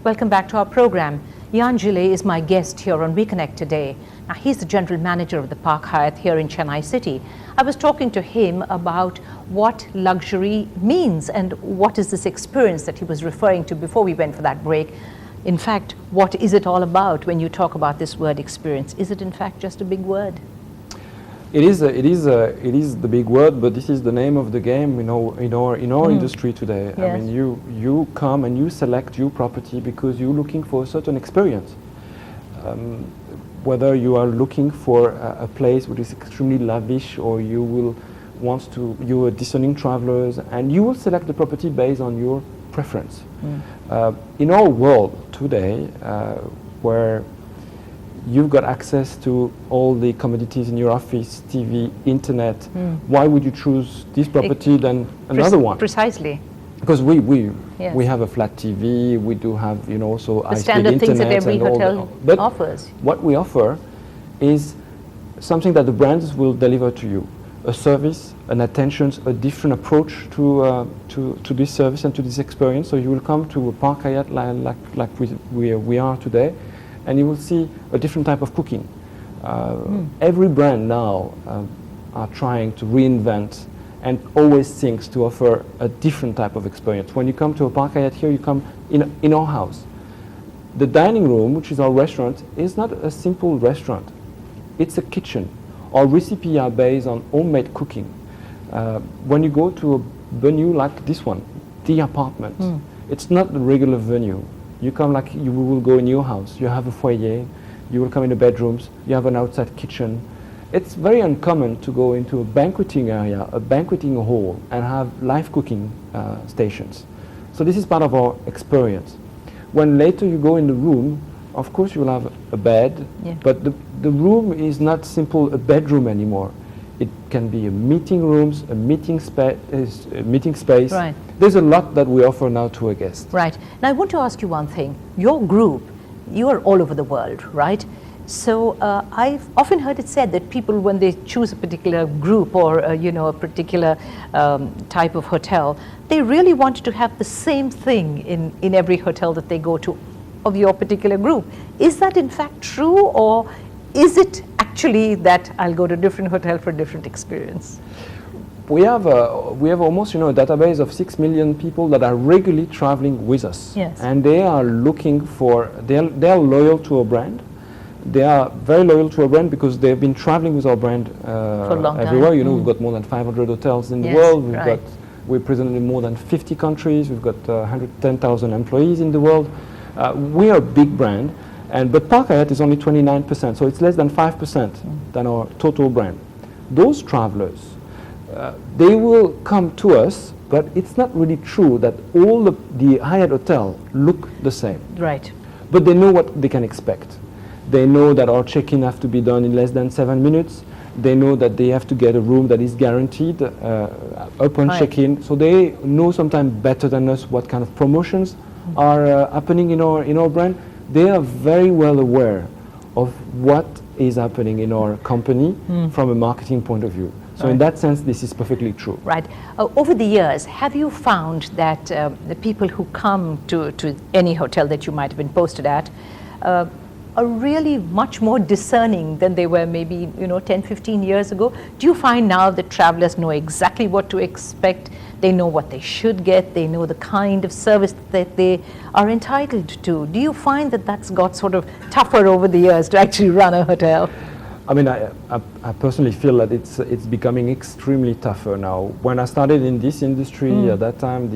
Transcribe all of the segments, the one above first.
Welcome back to our program. Yann Gillet is my guest here on WeConnect today. Now, he's the general manager of the Park Hyatt here in Chennai City. I was talking to him about what luxury means and what is this experience that he was referring to before we went for that break. In fact, what is it all about when you talk about this word experience? Is it in fact just a big word? It is the big word, but this is the name of the game, in our industry today. Yes. I mean, you come and you select your property because you're looking for a certain experience. Whether you are looking for a place which is extremely lavish, or you are discerning travelers, and you will select the property based on your preference. In our world today, where you've got access to all the commodities in your office, TV, internet. Why would you choose this property than another one? Precisely. Because we Yes. have a flat TV, we do have also The high-speed standard internet things that every and all hotel but offers. what we offer is something that the brands will deliver to you. A service, an attention, a different approach to this service and to this experience. So you will come to a Park Hyatt like we are today, and you will see a different type of cooking. Every brand now are trying to reinvent and always thinks to offer a different type of experience. When you come to a Park Hyatt here, you come in our house. The dining room, which is our restaurant, is not a simple restaurant. It's a kitchen. Our recipes are based on homemade cooking. When you go to a venue like this one, the apartment, it's not the regular venue. You come like you will go in your house. You have a foyer, you will come in the bedrooms, you have an outside kitchen. It's very uncommon to go into a banqueting area, a banqueting hall, and have live cooking stations. So this is part of our experience. When later you go in the room, of course you will have a bed, but the room is not simple a bedroom anymore. It can be a meeting rooms, a meeting space. Right. There's a lot that we offer now to a guest. Right. Now I want to ask you one thing. Your group, you are all over the world, right? So I've often heard it said that people, when they choose a particular group or a particular type of hotel, they really want to have the same thing in every hotel that they go to of your particular group. Is that in fact true, or is it actually that I'll go to a different hotel for a different experience? We have almost a database of 6 million people that are regularly traveling with us. Yes. And they are looking for, they are loyal to our brand. They are very loyal to our brand because they've been traveling with our brand for a long everywhere. time. We've got more than 500 hotels in the Yes, world. right. We're present in more than 50 countries. We've got 110,000 employees in the world. We are a big brand, but Park Hyatt is only 29%, so it's less than 5% than our total brand. Those travelers, they will come to us, but it's not really true that all the Hyatt hotel look the same. Right. But they know what they can expect. They know that our check-in have to be done in less than 7 minutes. They know that they have to get a room that is guaranteed upon check-in. So they know sometimes better than us what kind of promotions are happening in our brand. They are very well aware of what is happening in our company from a marketing point of view. So in that sense, this is perfectly true. Right. Over the years, have you found that the people who come to any hotel that you might have been posted at are really much more discerning than they were maybe 10, 15 years ago? Do you find now that travelers know exactly what to expect? They know what they should get. They know the kind of service that they are entitled to. Do you find that that's got sort of tougher over the years to actually run a hotel? I mean, I personally feel that it's becoming extremely tougher now. When I started in this industry at that time,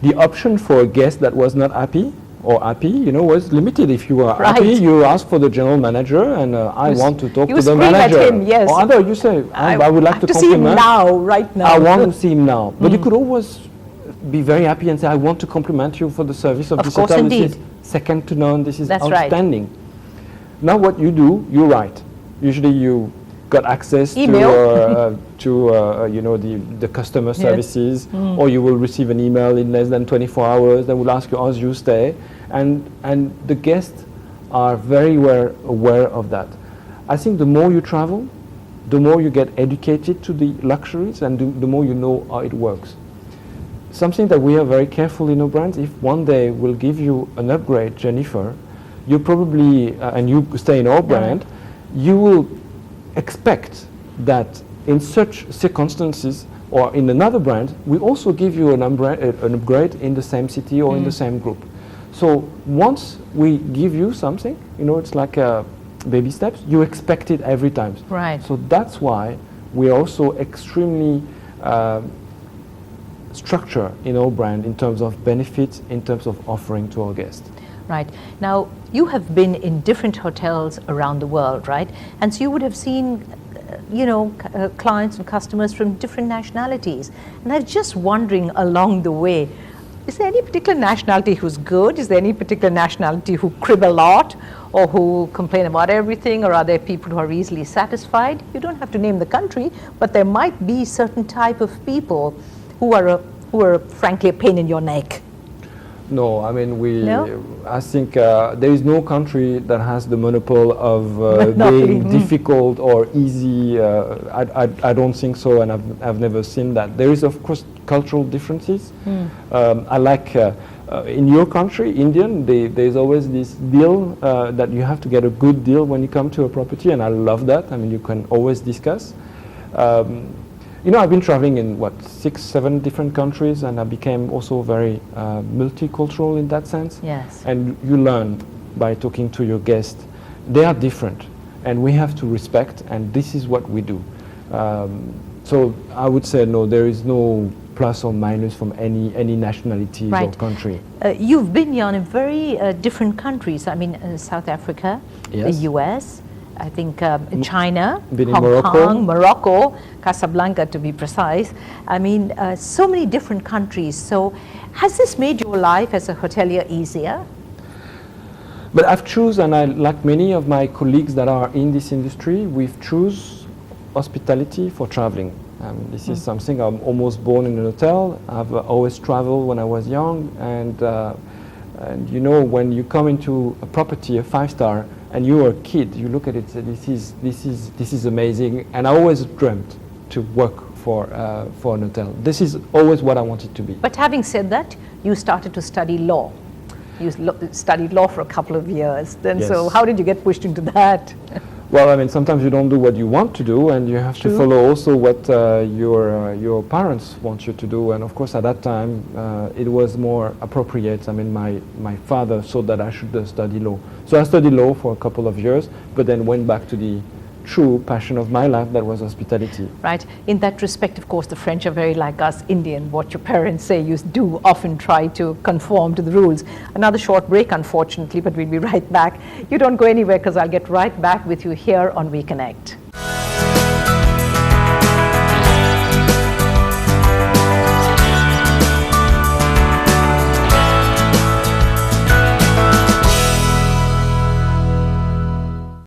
the option for a guest that was not happy was limited. If you were happy, you ask for the general manager, and I want to talk to the manager. You scream at him, yes. Or other, you say, I would like to see him now, right now. I want to see him now. But you could always be very happy and say, I want to compliment you for the service of this hotel. Of course, indeed. This is second to none. This is That's outstanding. Right. Now what you do, you write. Usually you got access email. to the customer services, or you will receive an email in less than 24 hours that will ask you how you stay, and the guests are very well aware of that. I think the more you travel, the more you get educated to the luxuries, and the more you know how it works. something that we are very careful in our brands. If one day we'll give you an upgrade, Jennifer, you probably, and you stay in our brand, you will expect that in such circumstances or in another brand, we also give you an upgrade in the same city or in the same group. So once we give you something, you know, it's like baby steps, you expect it every time. Right. So that's why we are also extremely structured in our brand in terms of benefits, in terms of offering to our guests. Right. Now, you have been in different hotels around the world, right? And so you would have seen, you know, clients and customers from different nationalities. And I'm just wondering along the way, is there any particular nationality who's good? Is there any particular nationality who crib a lot or who complain about everything? Or are there people who are easily satisfied? You don't have to name the country, but there might be certain type of people who are frankly a pain in your neck. No, I mean, No? I think there is no country that has the monopoly of being difficult or easy. I don't think so, and I've never seen that. There is, of course, cultural differences. I like, in your country, Indian, there's always this deal that you have to get a good deal when you come to a property, and I love that. I mean, you can always discuss. You know, I've been traveling in, 6, 7 different countries, and I became also very multicultural in that sense. Yes. And you learn by talking to your guests. They are different, and we have to respect, and this is what we do. So I would say, no, there is no plus or minus from any nationality or country. You've been, Yann, in very different countries. I mean, South Africa, Yes. the US, I think China, Been in Hong Morocco. Kong, Morocco, Casablanca to be precise. I mean, so many different countries. So has this made your life as a hotelier easier? But I've chosen, and I, like many of my colleagues that are in this industry, we've choose hospitality for traveling. This is something, I'm almost born in an hotel. I've always traveled when I was young, and you know, when you come into a property, a 5-star, and you're a kid, you look at it and say, this is amazing. And I always dreamt to work for an hotel. This is always what I wanted to be. But having said that, you started to study law. You studied law for a couple of years. Then, Yes. so how did you get pushed into that? Well, I mean, sometimes you don't do what you want to do, and you have to follow also what your parents want you to do. And of course, at that time, it was more appropriate. I mean, my father thought that I should study law. So I studied law for a couple of years, but then went back to the true passion of my life, that was hospitality. Right. In that respect, of course, the French are very like us Indian. What your parents say, you do often try to conform to the rules. Another short break, unfortunately, but we'll be right back. You don't go anywhere, because I'll get right back with you here on We Connect.